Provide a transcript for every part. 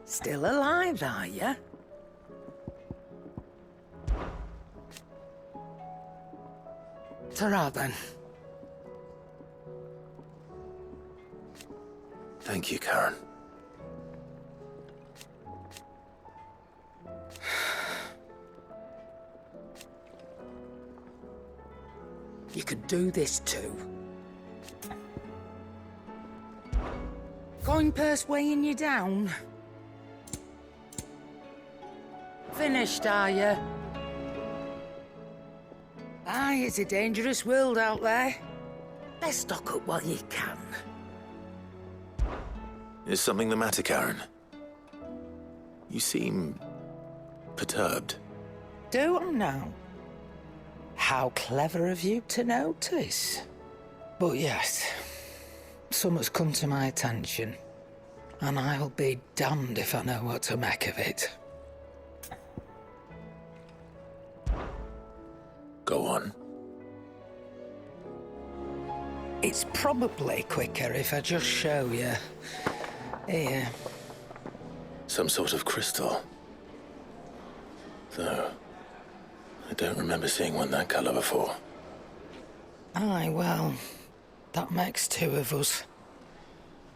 Still alive, are you? Ta-ra, then. Thank you, Karen. You could do this too. Coin purse weighing you down? Finished, are you? Aye, it's a dangerous world out there. Let's stock up while you can. Is something the matter, Karen? You seem perturbed. Do I now? How clever of you to notice. But yes, something's come to my attention, and I'll be damned if I know what to make of it. Go on. It's probably quicker if I just show you. Here. Some sort of crystal. Though, I don't remember seeing one that colour before. Aye, well, that makes two of us.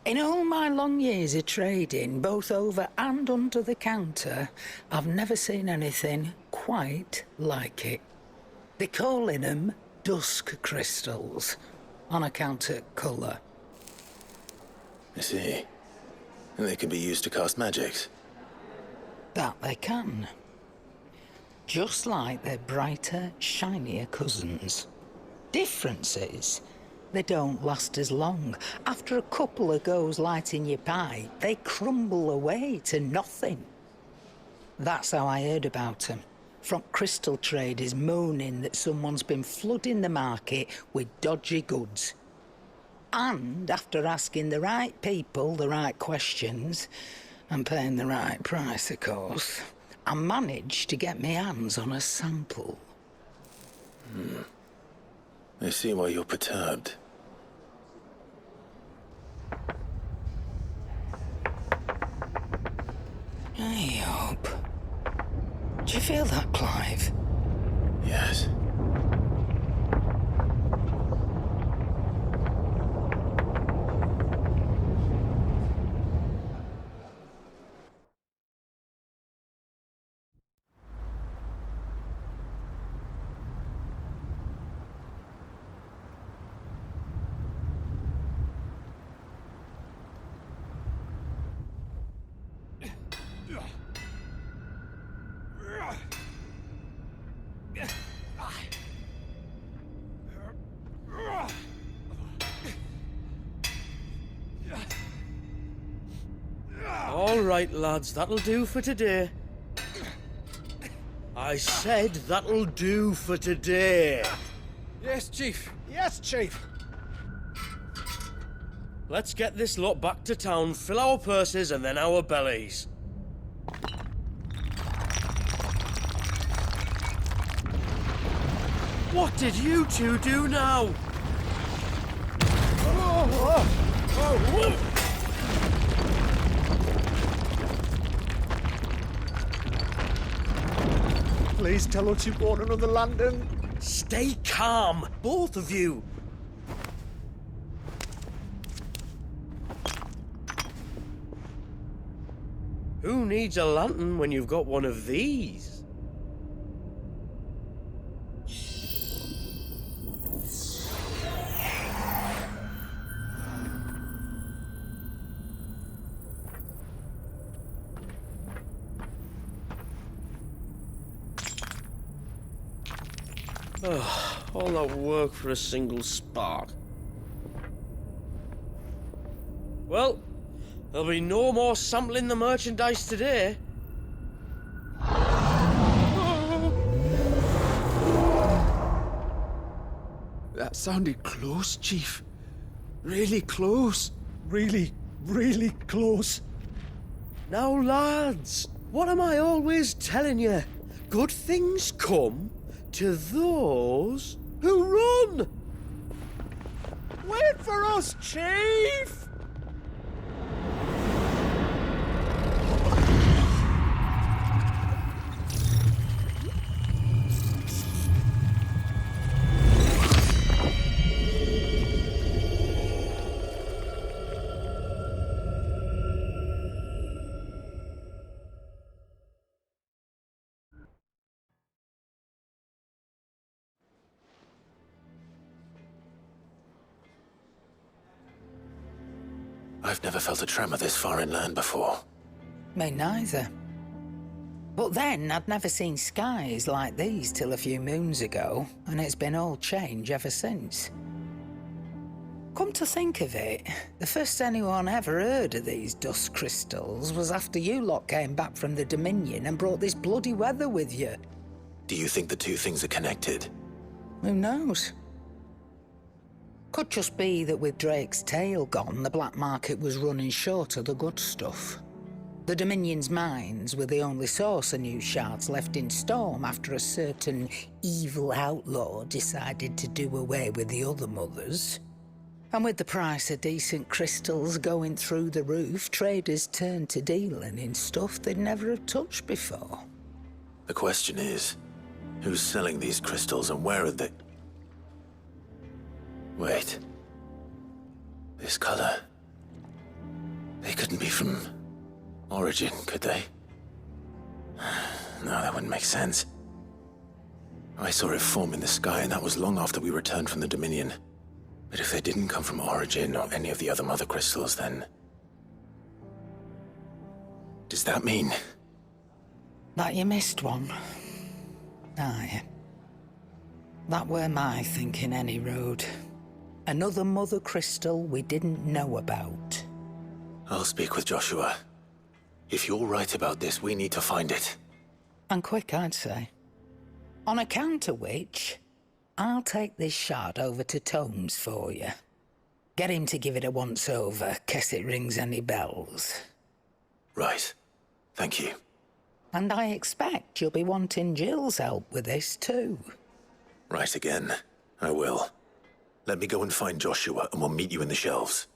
In all my long years of trading, both over and under the counter, I've never seen anything quite like it. They're calling them Dusk crystals, on account of colour. I see. And they can be used to cast magics. That they can. Just like their brighter, shinier cousins. Difference is, they don't last as long. After a couple of goes lighting your pipe, they crumble away to nothing. That's how I heard about them. From crystal traders moaning that someone's been flooding the market with dodgy goods. And after asking the right people the right questions, and paying the right price, of course, I managed to get my hands on a sample. I see why you're perturbed. I hope. Do you feel that, Clive? Yes. All right, lads, that'll do for today. I said that'll do for today. Yes, Chief. Yes, Chief. Let's get this lot back to town, fill our purses and then our bellies. What did you two do now? Please tell us you bought another lantern. Stay calm, both of you. Who needs a lantern when you've got one of these? All that work for a single spark. Well, there'll be no more sampling the merchandise today. That sounded close, Chief. Really close. Really, really close. Now, lads, what am I always telling you? Good things come to those who run! Wait for us, Chief! I've never felt a tremor this far inland before. Me neither. But then, I'd never seen skies like these till a few moons ago, and it's been all change ever since. Come to think of it, the first anyone ever heard of these dust crystals was after you lot came back from the Dominion and brought this bloody weather with you. Do you think the two things are connected? Who knows? Could just be that with Drake's tail gone, the black market was running short of the good stuff. The Dominion's mines were the only source of new shards left in Storm after a certain evil outlaw decided to do away with the other mothers. And with the price of decent crystals going through the roof, traders turned to dealing in stuff they'd never have touched before. The question is, who's selling these crystals and where are they? Wait. This color. They couldn't be from Origin, could they? No, that wouldn't make sense. I saw it form in the sky, and that was long after we returned from the Dominion. But if they didn't come from Origin or any of the other mother crystals, then... does that mean... That you missed one? Aye. That were my thinking, any road. Another mother crystal we didn't know about. I'll speak with Joshua. If you're right about this, we need to find it. And quick, I'd say. On account of which, I'll take this shard over to Tomes for you. Get him to give it a once-over, case it rings any bells. Right. Thank you. And I expect you'll be wanting Jill's help with this too. Right again. I will. Let me go and find Joshua, and we'll meet you in the shelves.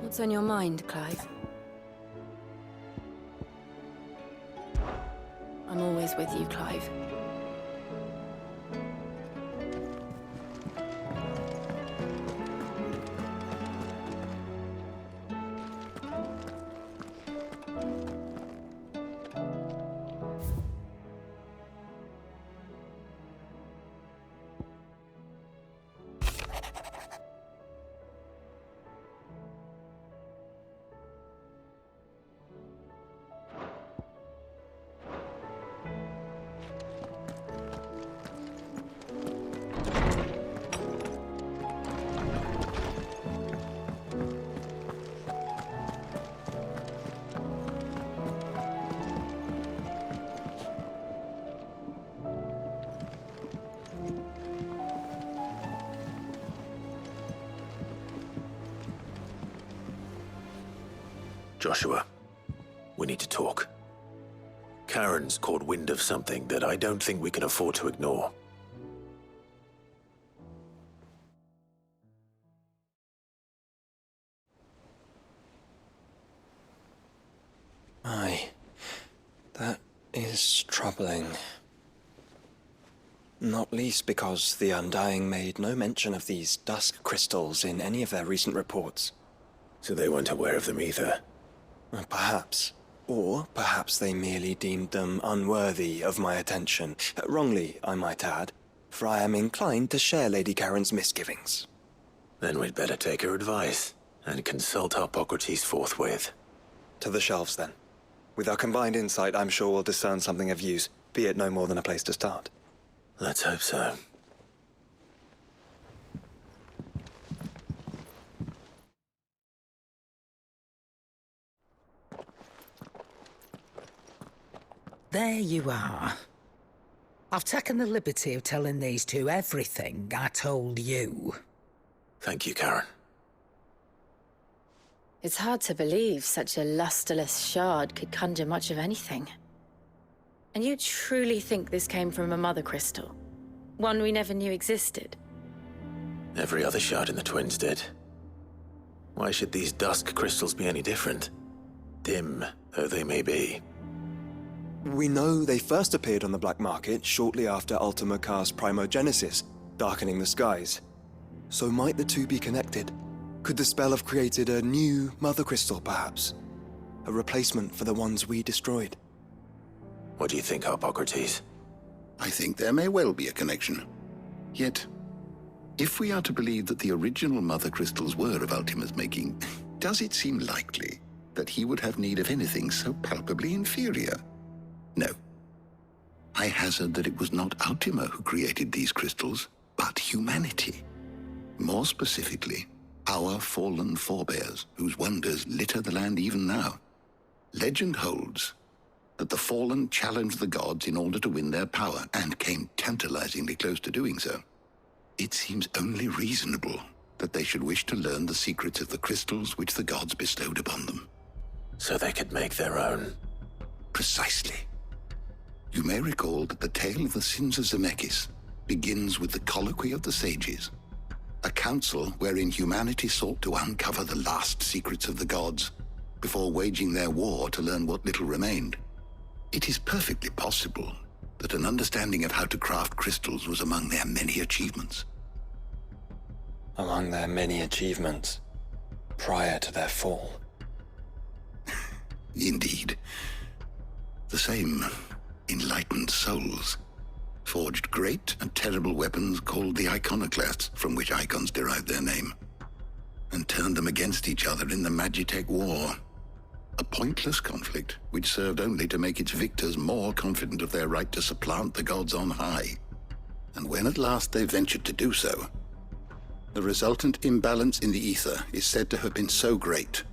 What's on your mind, Clive? I'm always with you, Clive. Joshua, we need to talk. Karen's caught wind of something that I don't think we can afford to ignore. Aye, that is troubling. Not least because the Undying made no mention of these Dusk crystals in any of their recent reports. So they weren't aware of them either. Perhaps. Or perhaps they merely deemed them unworthy of my attention. Wrongly, I might add, for I am inclined to share Lady Karen's misgivings. Then we'd better take her advice and consult Hippocrates forthwith. To the shelves, then. With our combined insight, I'm sure we'll discern something of use, be it no more than a place to start. Let's hope so. There you are. I've taken the liberty of telling these two everything I told you. Thank you, Karen. It's hard to believe such a lusterless shard could conjure much of anything. And you truly think this came from a mother crystal? One we never knew existed? Every other shard in the Twins did. Why should these Dusk crystals be any different? Dim though they may be. We know they first appeared on the black market shortly after Ultima Car's primogenesis, darkening the skies. So might the two be connected? Could the spell have created a new mother crystal, perhaps? A replacement for the ones we destroyed? What do you think, Hippocrates? I think there may well be a connection. Yet, if we are to believe that the original mother crystals were of Ultima's making, does it seem likely that he would have need of anything so palpably inferior? No. I hazard that it was not Ultima who created these crystals, but humanity. More specifically, our fallen forebears, whose wonders litter the land even now. Legend holds that the fallen challenged the gods in order to win their power, and came tantalizingly close to doing so. It seems only reasonable that they should wish to learn the secrets of the crystals which the gods bestowed upon them. So they could make their own. Precisely. You may recall that the tale of the sins of Zemeckis begins with the colloquy of the sages, a council wherein humanity sought to uncover the last secrets of the gods before waging their war to learn what little remained. It is perfectly possible that an understanding of how to craft crystals was among their many achievements. Among their many achievements, prior to their fall. Indeed. The same enlightened souls forged great and terrible weapons called the iconoclasts, from which icons derived their name, and turned them against each other in the Magitech War. A pointless conflict which served only to make its victors more confident of their right to supplant the gods on high. And when at last they ventured to do so, the resultant imbalance in the ether is said to have been so great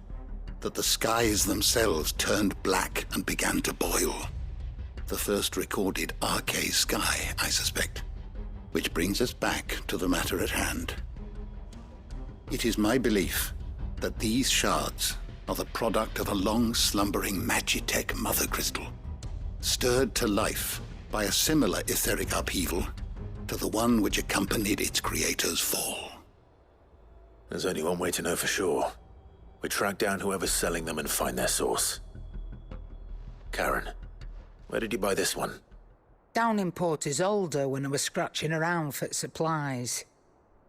that the skies themselves turned black and began to boil. The first recorded arcade sky, I suspect. Which brings us back to the matter at hand. It is my belief that these shards are the product of a long-slumbering Magitech mother crystal, stirred to life by a similar etheric upheaval to the one which accompanied its creator's fall. There's only one way to know for sure. We track down whoever's selling them and find their source. Karen, where did you buy this one? Down in Port Isolde when I was scratching around for supplies.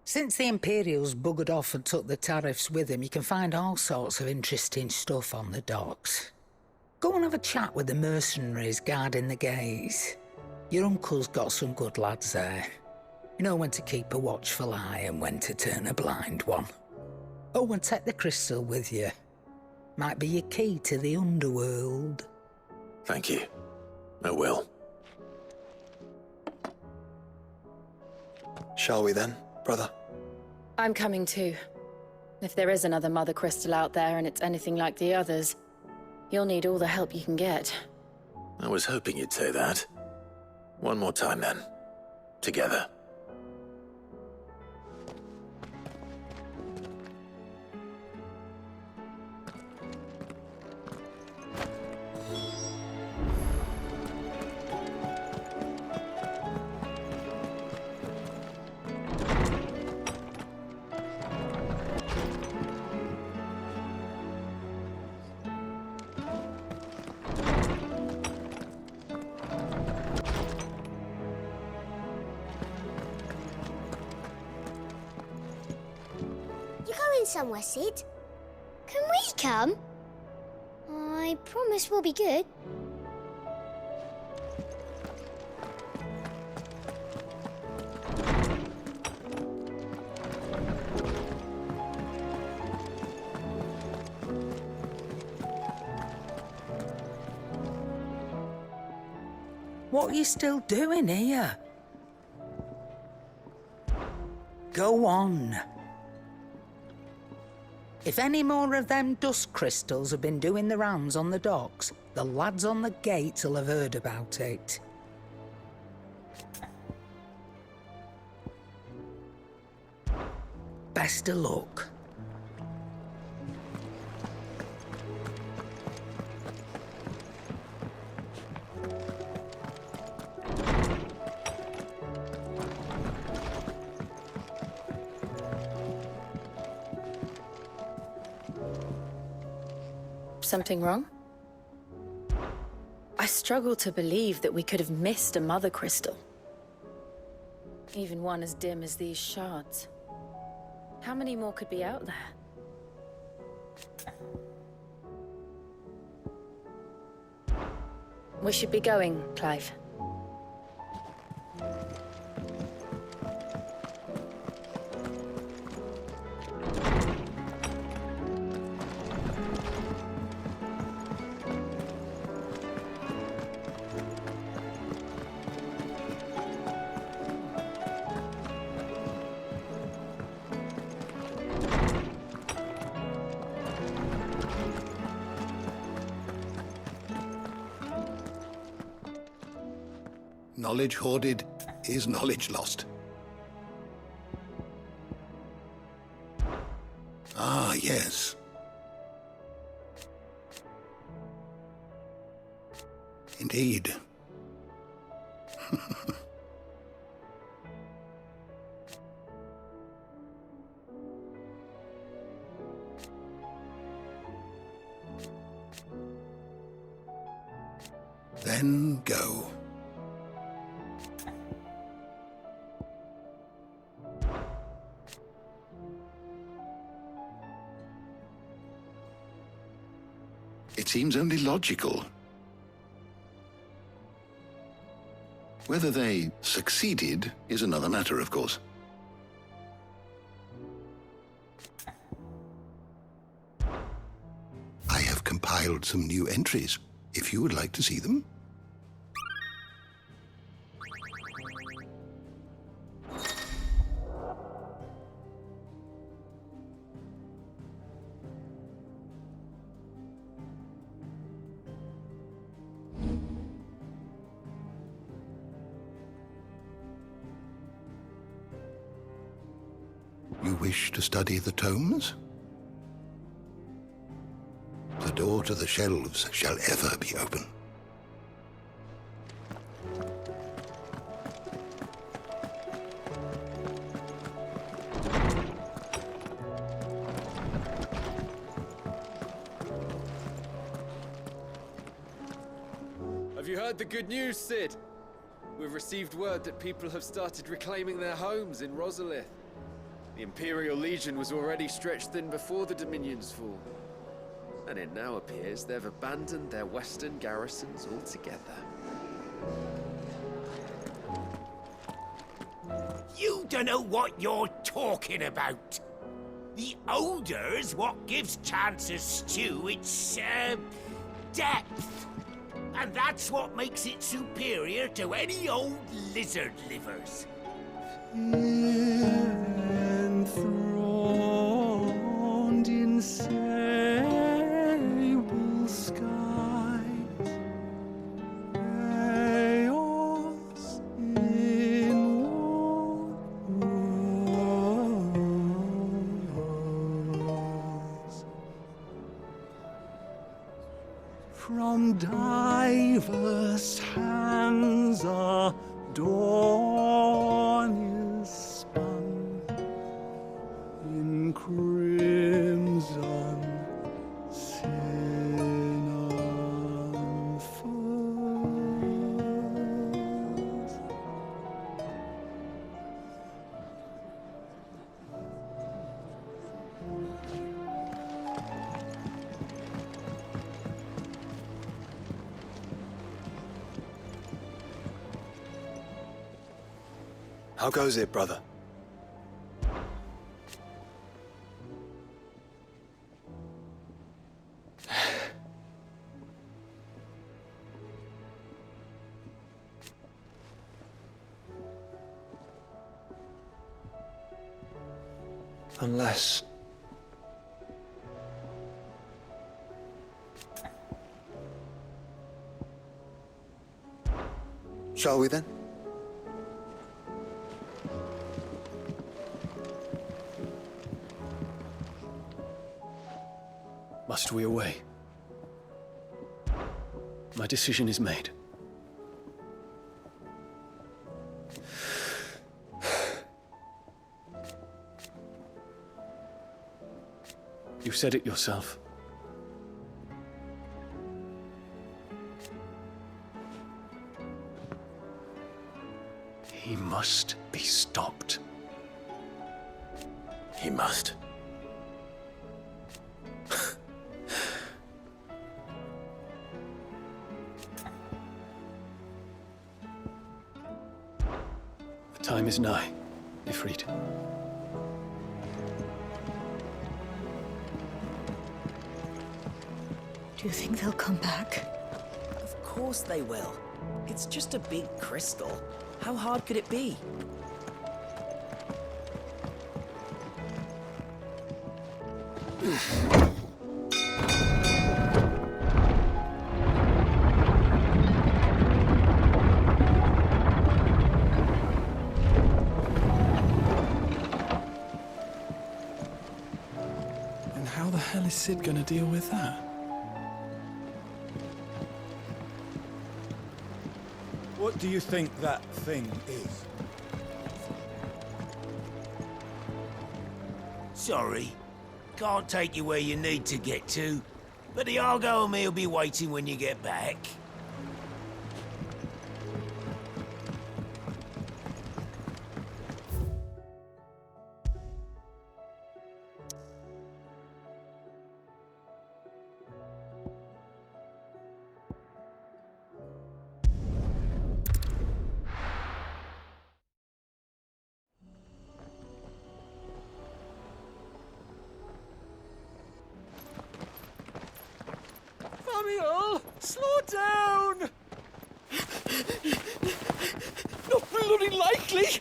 Since the Imperials buggered off and took the tariffs with them, you can find all sorts of interesting stuff on the docks. Go and have a chat with the mercenaries guarding the gates. Your uncle's got some good lads there. You know when to keep a watchful eye and when to turn a blind one. Oh, and take the crystal with you. Might be your key to the underworld. Thank you. I will. Shall we then, brother? I'm coming too. If there is another mother crystal out there and it's anything like the others, you'll need all the help you can get. I was hoping you'd say that. One more time then. Together. You're going somewhere, Sid? Can we come? I promise we'll be good. What are you still doing here? Go on. If any more of them dust crystals have been doing the rounds on the docks, the lads on the gates will have heard about it. Best of luck. Something wrong? I struggle to believe that we could have missed a mother crystal. Even one as dim as these shards. How many more could be out there? We should be going, Clive. Knowledge hoarded is knowledge lost. Ah, yes. Indeed. Then go. It seems only logical. Whether they succeeded is another matter, of course. I have compiled some new entries, if you would like to see them. You wish to study the tomes? The door to the shelves shall ever be open. Have you heard the good news, Sid? We've received word that people have started reclaiming their homes in Rosalith. The Imperial Legion was already stretched thin before the Dominion's fall. And it now appears they've abandoned their western garrisons altogether. You don't know what you're talking about. The odor's what gives Chance's stew its, depth. And that's what makes it superior to any old lizard livers. Enthroned in sable skies, chaos in walls. From diverse hands a dawn is spun in crimson sin unfurls. How goes it, brother? Unless... Shall we then? Must we away? My decision is made. You said it yourself. He must be stopped. He must. The time is nigh, Ifrit. Do you think they'll come back? Of course they will. It's just a big crystal. How hard could it be? And how the hell is Sid gonna deal with that? What do you think that thing is? Sorry. Can't take you where you need to get to. But the Argo and me will be waiting when you get back. Samuel! Slow down! Not bloody likely!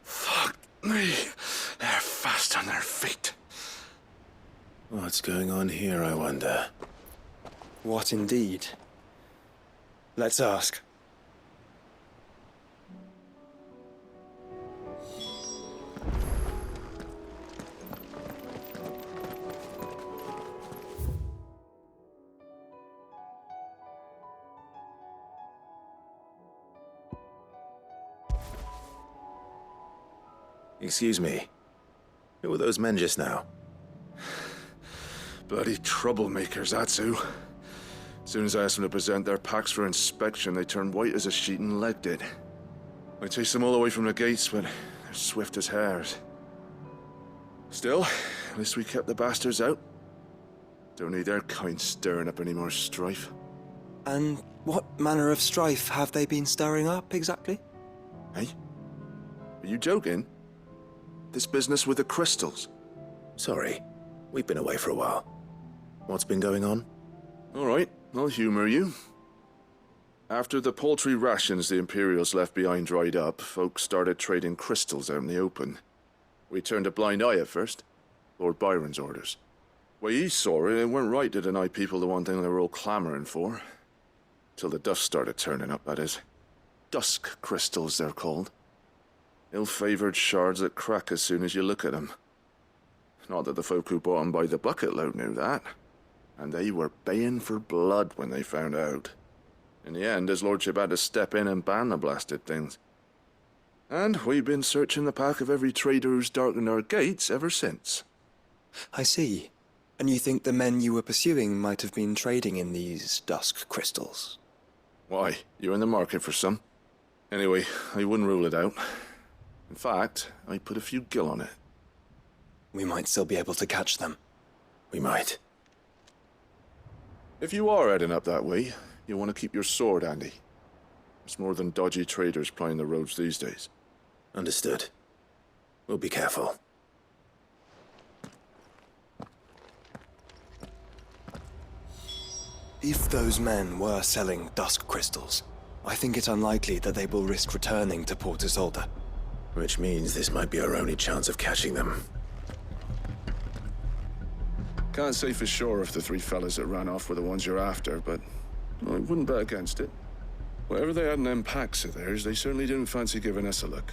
Fuck me. They're fast on their feet. What's going on here, I wonder? What indeed? Let's ask. Excuse me. Who were those men just now? Bloody troublemakers, that's who. As soon as I asked them to present their packs for inspection, they turned white as a sheet and legged it. I chased them all the way from the gates, but they're swift as hares. Still, at least we kept the bastards out. Don't need their kind stirring up any more strife. And what manner of strife have they been stirring up, exactly? Hey? Are you joking? This business with the crystals? Sorry, we've been away for a while. What's been going on? All right, I'll humor you. After the paltry rations the Imperials left behind dried up, folks started trading crystals out in the open. We turned a blind eye at first. Lord Byron's orders. Way he saw it, it weren't right to deny people the one thing they were all clamoring for. Till the dust started turning up, that is. Dusk crystals, they're called. Ill-favored shards that crack as soon as you look at them. Not that the folk who bought them by the bucket load knew that. And they were baying for blood when they found out. In the end, his lordship had to step in and ban the blasted things. And we've been searching the pack of every trader who's darkened our gates ever since. I see. And you think the men you were pursuing might have been trading in these dusk crystals? Why, you're in the market for some. Anyway, I wouldn't rule it out. In fact, I put a few gil on it. We might still be able to catch them. We might. If you are heading up that way, you'll want to keep your sword handy. There's more than dodgy traders plying the roads these days. Understood. We'll be careful. If those men were selling dusk crystals, I think it unlikely that they will risk returning to Port Isolde. Which means this might be our only chance of catching them. Can't say for sure if the three fellas that ran off were the ones you're after, but I wouldn't bet against it. Whatever they had in them packs of theirs, they certainly didn't fancy giving us a look.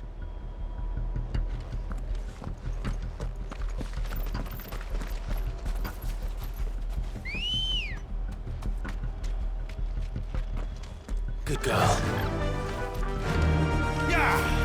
Good girl. Yeah!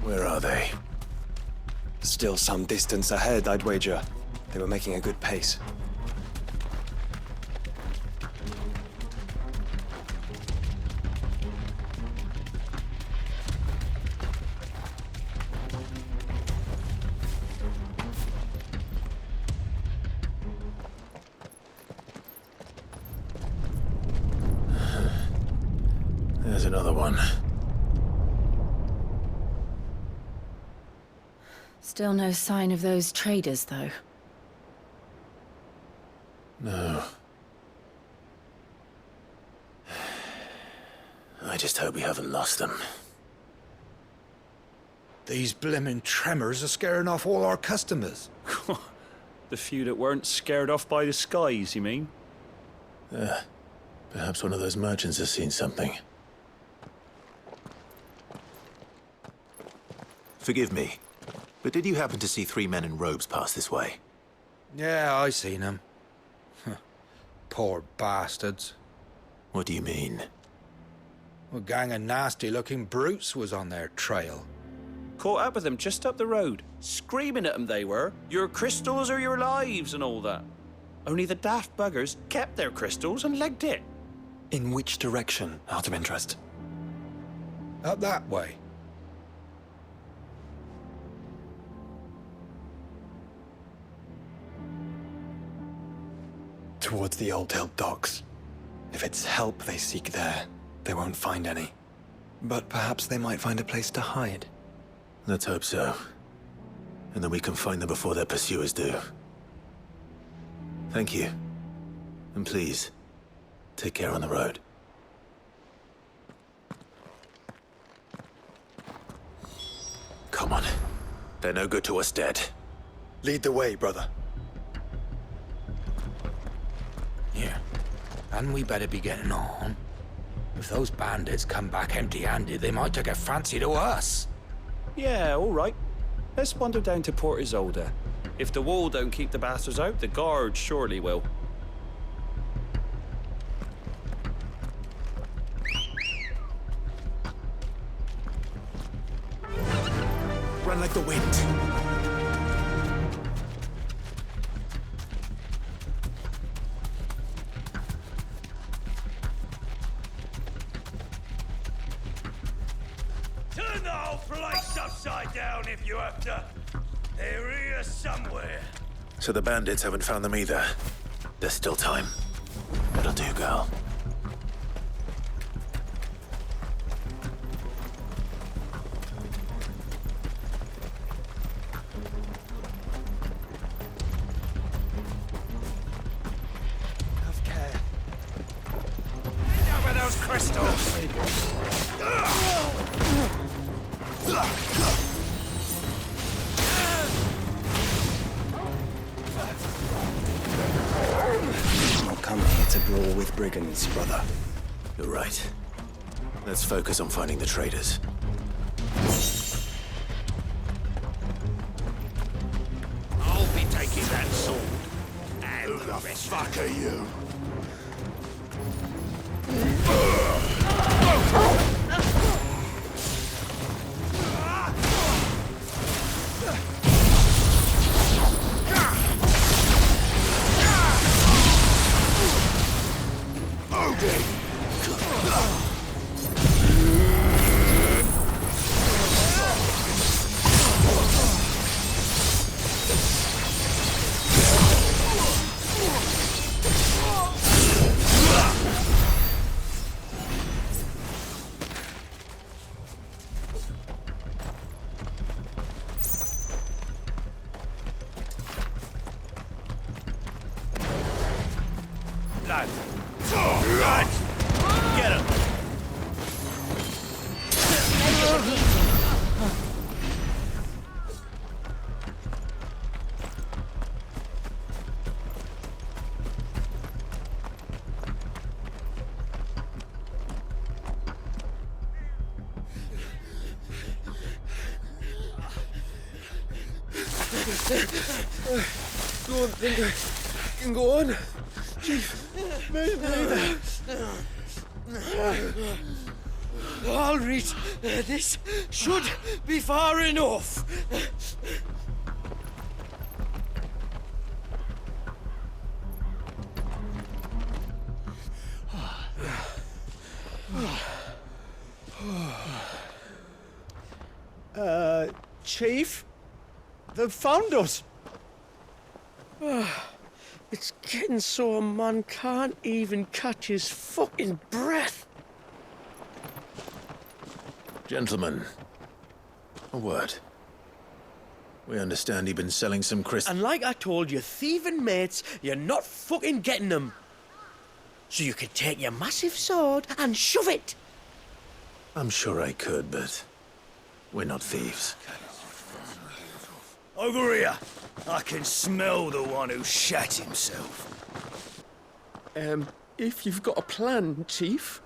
Where are they? Still some distance ahead, I'd wager. They were making a good pace. There's another one. Still no sign of those traders, though. No. I just hope we haven't lost them. These blimmin' tremors are scaring off all our customers. The few that weren't scared off by the skies, you mean? Perhaps one of those merchants has seen something. Forgive me, but did you happen to see three men in robes pass this way? Yeah, I seen them. Poor bastards. What do you mean? A gang of nasty-looking brutes was on their trail. Caught up with them just up the road. Screaming at them they were. Your crystals are your lives and all that. Only the daft buggers kept their crystals and legged it. In which direction, out of interest? Up that way. Towards the Old Hill docks. If it's help they seek there, they won't find any. But perhaps they might find a place to hide. Let's hope so. And then we can find them before their pursuers do. Thank you. And please, take care on the road. Come on. They're no good to us dead. Lead the way, brother. Yeah. And we better be getting on. If those bandits come back empty-handed, they might take a fancy to us. Yeah, all right. Let's wander down to Port Isolde. If the wall don't keep the bastards out, the guards surely will. Run like the wind. Turn the whole place upside down if you have to. They're here somewhere. So the bandits haven't found them either. There's still time. That'll do, girl. Have care. Over those crystals. Not come here to brawl with brigands, brother. You're right. Let's focus on finding the traders. I'll be taking that sword. And Who the fuck are you? lad. Right. Get him. Don't think I can go on. Chief, me neither. All right, this should be far enough. Chief? They've found us. It's getting so a man can't even catch his fucking breath. Gentlemen, a word. We understand you've been selling some crystals. And like I told your thieving mates, you're not fucking getting them. So you could take your massive sword and shove it. I'm sure I could, but we're not thieves. Over here. I can smell the one who shat himself. If you've got a plan, Chief.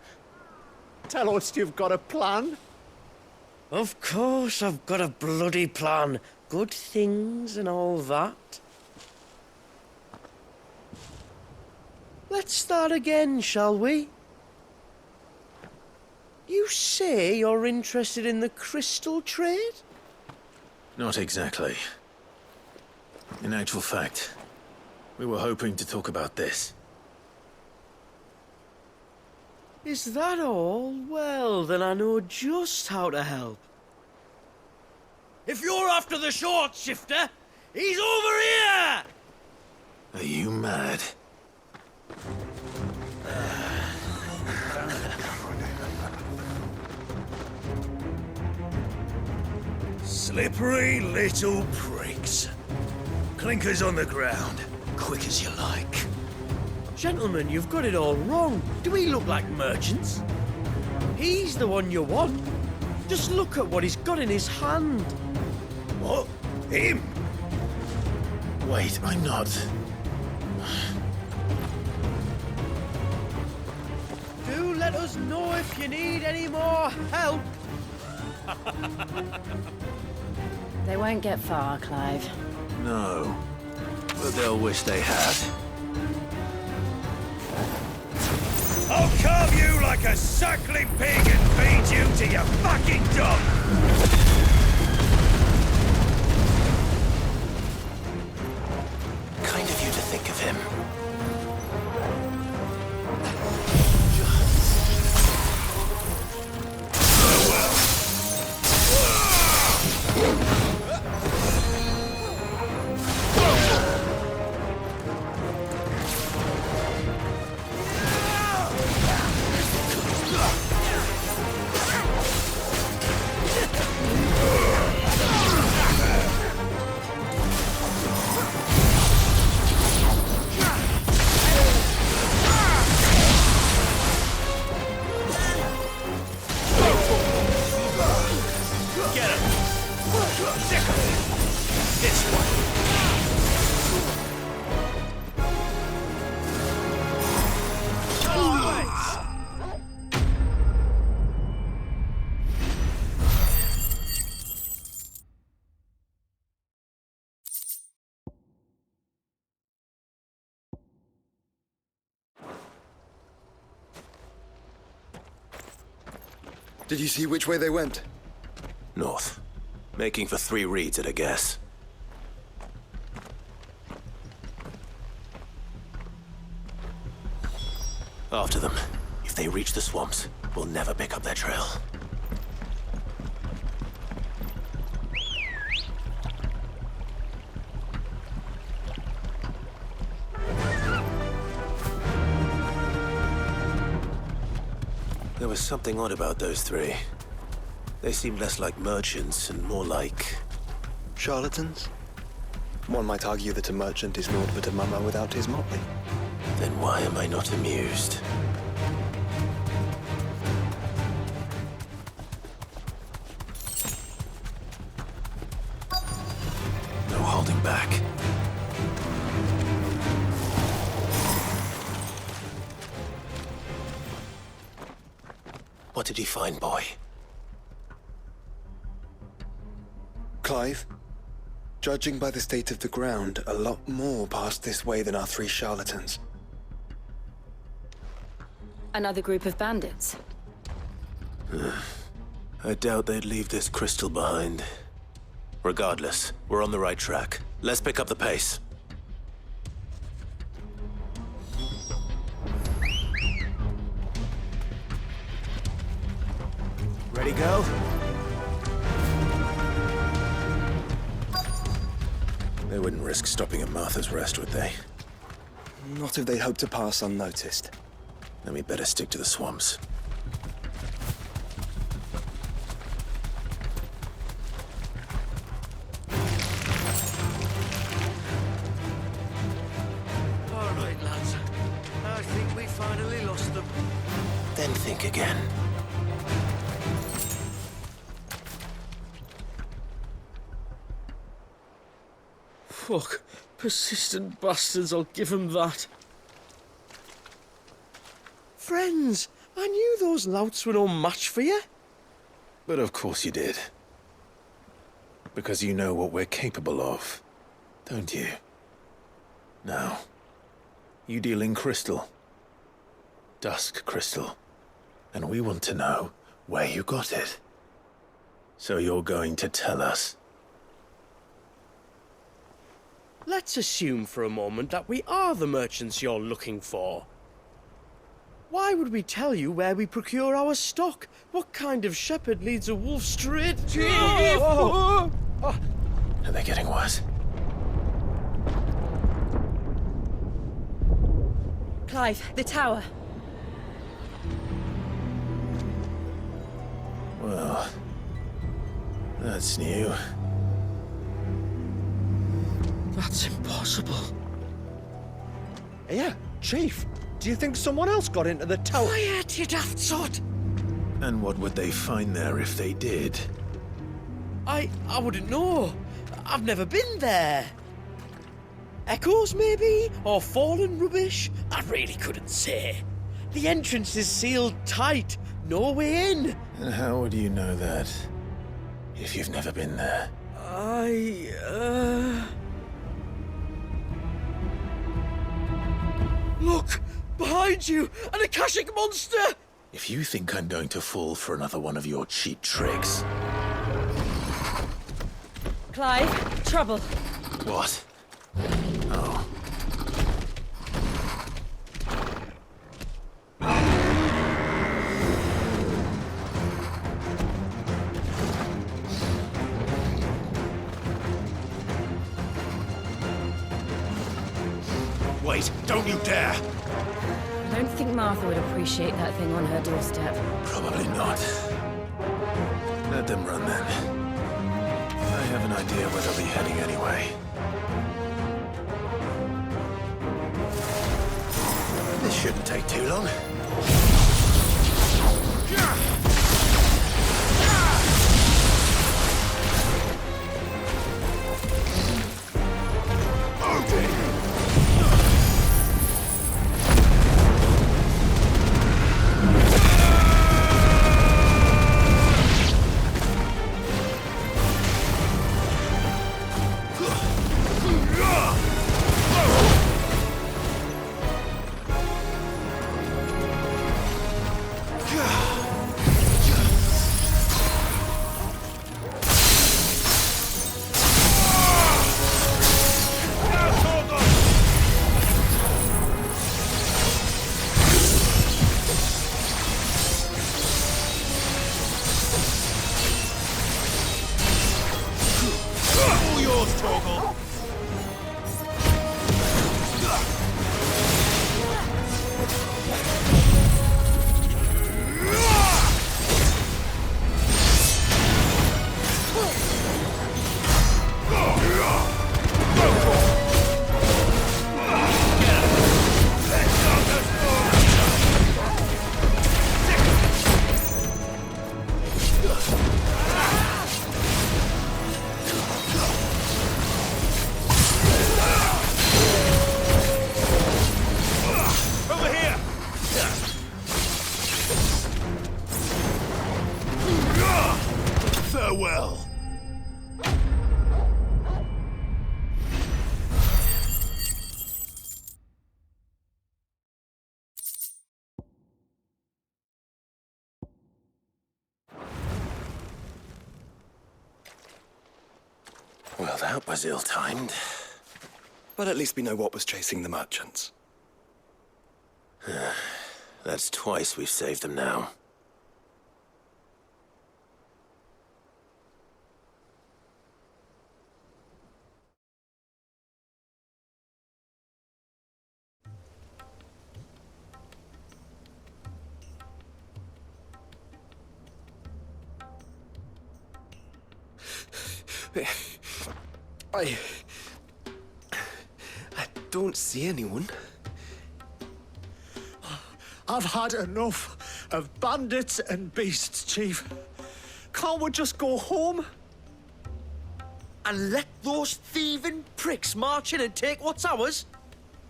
Tell us you've got a plan. Of course I've got a bloody plan. Good things and all that. Let's start again, shall we? You say you're interested in the crystal trade? Not exactly. In actual fact, we were hoping to talk about this. Is that all? Well, then I know just how to help. If you're after the short shifter, he's over here! Are you mad? Slippery little pricks. Clinkers on the ground, quick as you like. Gentlemen, you've got it all wrong. Do we look like merchants? He's the one you want. Just look at what he's got in his hand. What? Him? Wait, I'm not. Do let us know if you need any more help. They won't get far, Clive. No, but they'll wish they had. I'll carve you like a suckling pig and feed you to your fucking dog! Kind of you to think of him. Did you see which way they went? North. Making for 3 reads at a guess. After them. If they reach the swamps, we'll never pick up their trail. There was something odd about those 3. They seemed less like merchants and more like... Charlatans? One might argue that a merchant is naught but a mummer without his motley. Then why am I not amused? No holding back. What did you find, boy? Clive, judging by the state of the ground, a lot more passed this way than our 3 charlatans. Another group of bandits. I doubt they'd leave this crystal behind. Regardless, we're on the right track. Let's pick up the pace. Ready, go? They wouldn't risk stopping at Martha's Rest, would they? Not if they hope to pass unnoticed. Then we better stick to the swamps. All right, lads. I think we finally lost them. Then think again. Fuck. Persistent bastards, I'll give them that. Friends, I knew those louts were no match for you. But of course you did. Because you know what we're capable of, don't you? Now, you deal in crystal. Dusk crystal. And we want to know where you got it. So you're going to tell us. Let's assume for a moment that we are the merchants you're looking for. Why would we tell you where we procure our stock? What kind of shepherd leads a wolf straight to... Are they getting worse? Clive, the tower. Well, that's new. That's impossible. Yeah, Chief. Do you think someone else got into the tower? Quiet, you daft sot! And what would they find there if they did? I wouldn't know. I've never been there. Echoes, maybe? Or fallen rubbish? I really couldn't say. The entrance is sealed tight. No way in. And how would you know that? If you've never been there? Look! Behind you! An Akashic monster! If you think I'm going to fall for another one of your cheap tricks... Clive, trouble. What? Oh. Wait, don't you dare! I don't think Martha would appreciate that thing on her doorstep. Probably not. Let them run then. I have an idea where they'll be heading anyway. This shouldn't take too long. Well, that was ill-timed. But at least we know what was chasing the merchants. That's twice we've saved them now. I don't see anyone. I've had enough of bandits and beasts, Chief. Can't we just go home? And let those thieving pricks march in and take what's ours?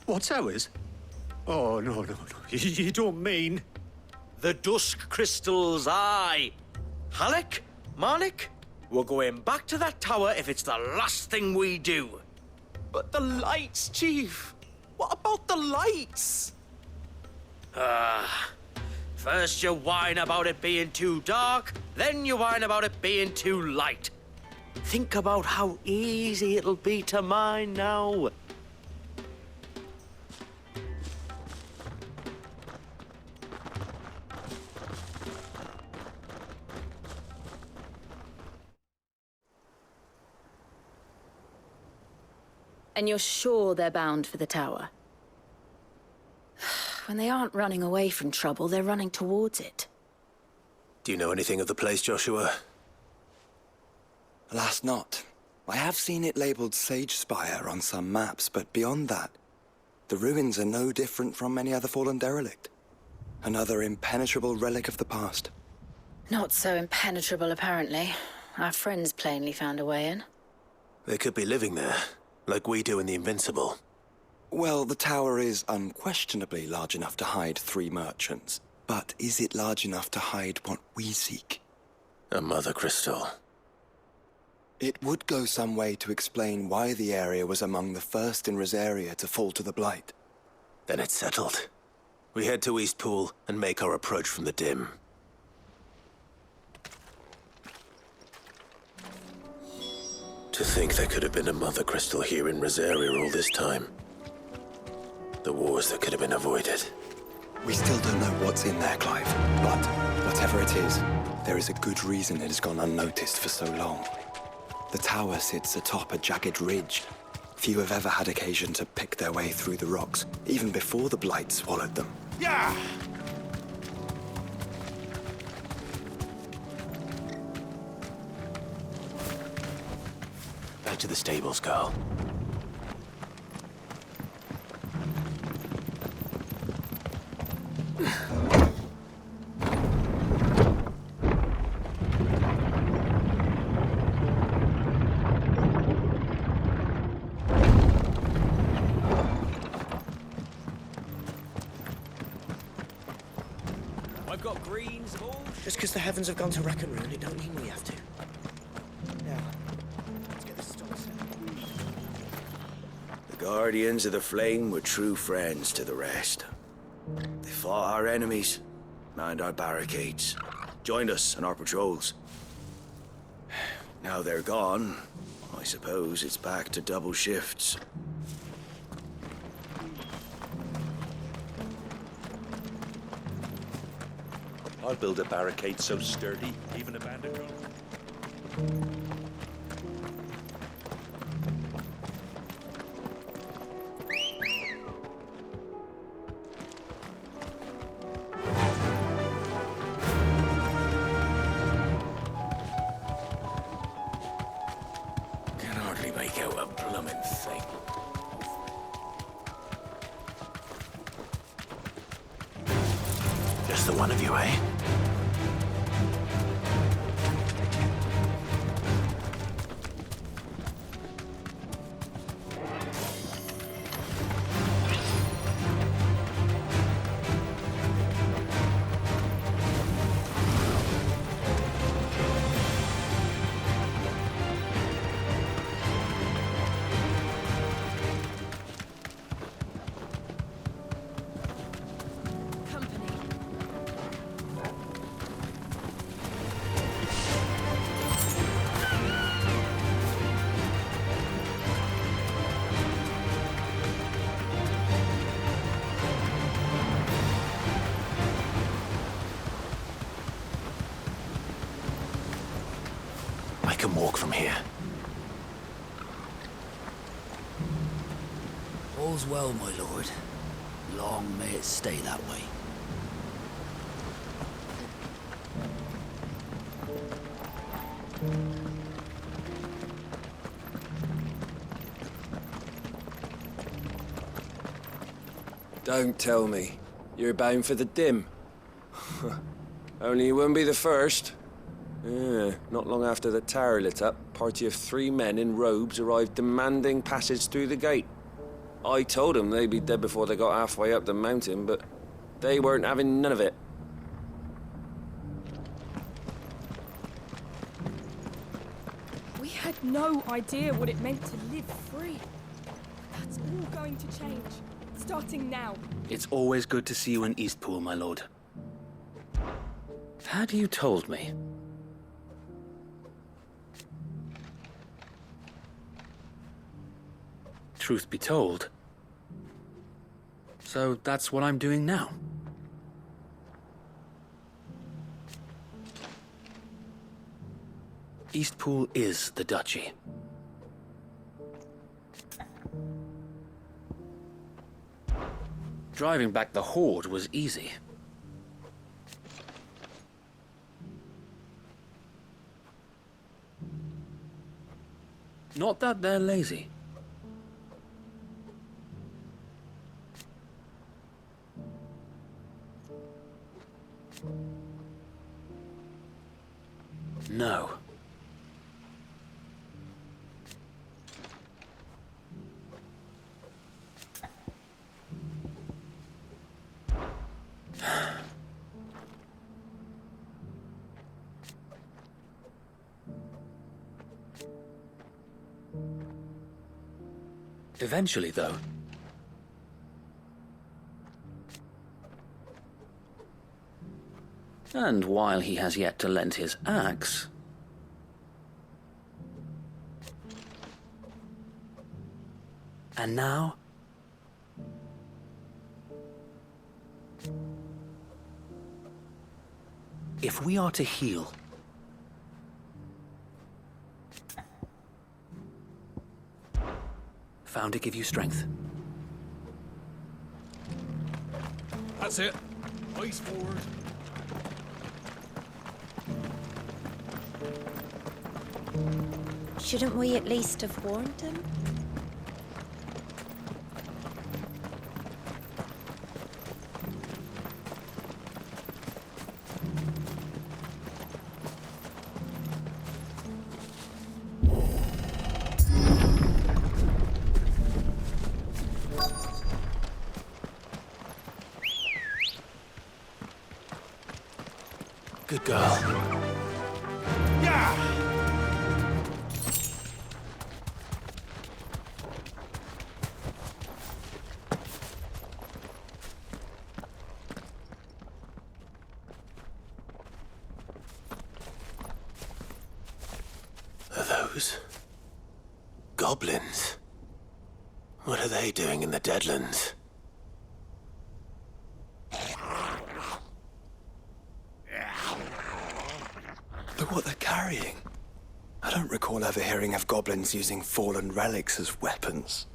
What's ours? Oh, no. You don't mean... The Dusk crystals, aye. Halleck, Marnik, we're going back to that tower if it's the last thing we do. But the lights, Chief! What about the lights? First you whine about it being too dark, then you whine about it being too light. Think about how easy it'll be to mine now. And you're sure they're bound for the tower? When they aren't running away from trouble, they're running towards it. Do you know anything of the place, Joshua? Alas, not. I have seen it labeled Sage Spire on some maps, but beyond that, the ruins are no different from any other fallen derelict. Another impenetrable relic of the past. Not so impenetrable, apparently. Our friends plainly found a way in. They could be living there, like we do in the Invincible. Well, the tower is unquestionably large enough to hide 3 merchants. But is it large enough to hide what we seek? A mother crystal. It would go some way to explain why the area was among the first in Rosaria to fall to the Blight. Then it's settled. We head to Eastpool and make our approach from the dim. To think there could have been a mother crystal here in Rosaria all this time. The wars that could have been avoided. We still don't know what's in there, Clive. But whatever it is, there is a good reason it has gone unnoticed for so long. The tower sits atop a jagged ridge. Few have ever had occasion to pick their way through the rocks, even before the Blight swallowed them. Yeah! Back to the stables, Carl. I've got greens of all... Just because the heavens have gone to wreck and ruin, it don't mean we have to. Now, let's get this started. The Guardians of the Flame were true friends to the rest. They fought our enemies, manned our barricades, joined us on our patrols. Now they're gone, I suppose it's back to double shifts. I'll build a barricade so sturdy, even a bandit can't. Can hardly make out a bloomin' thing. Just the one of you, eh? can walk from here. All's well, my lord. Long may it stay that way. Don't tell me. You're bound for the dim. Only you wouldn't be the first. Yeah, not long after the tower lit up, a party of 3 men in robes arrived demanding passage through the gate. I told them they'd be dead before they got halfway up the mountain, but they weren't having none of it. We had no idea what it meant to live free. That's all going to change, starting now. It's always good to see you in Eastpool, my lord. Had you told me? Truth be told. So that's what I'm doing now. Eastpool is the duchy. Driving back the Horde was easy. Not that they're lazy. No. Eventually, though. And while he has yet to lend his axe... And now... If we are to heal... Found to give you strength. That's it. Eyes forward. Shouldn't we at least have warned him? Good girl. Are those goblins? What are they doing in the Deadlands? Look what they're carrying. I don't recall ever hearing of goblins using fallen relics as weapons.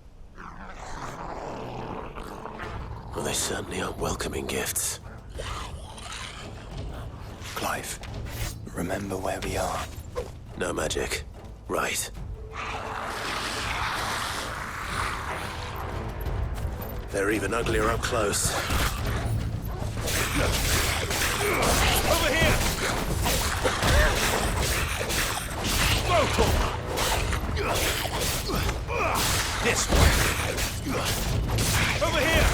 Well, they certainly aren't welcoming gifts. Clive, remember where we are. No magic. Right. They're even uglier up close. Over here! This way. Over here!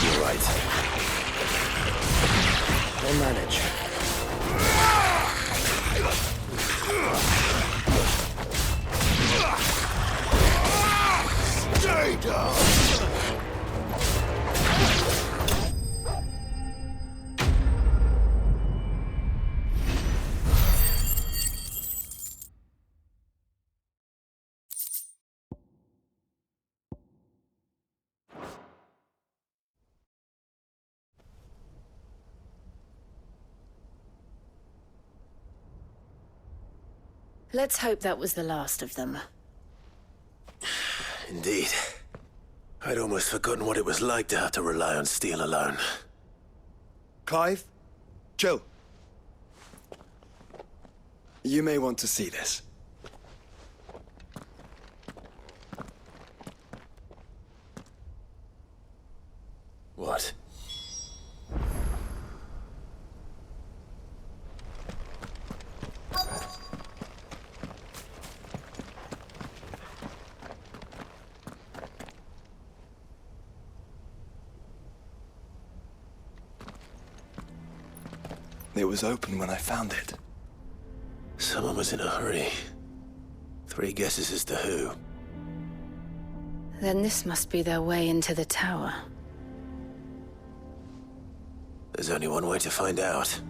You're right. We'll manage. Stay down! Let's hope that was the last of them. Indeed. I'd almost forgotten what it was like to have to rely on steel alone. Clive? Jill? You may want to see this. What? It was open when I found it. Someone was in a hurry. 3 guesses as to who. Then this must be their way into the tower. There's only one way to find out.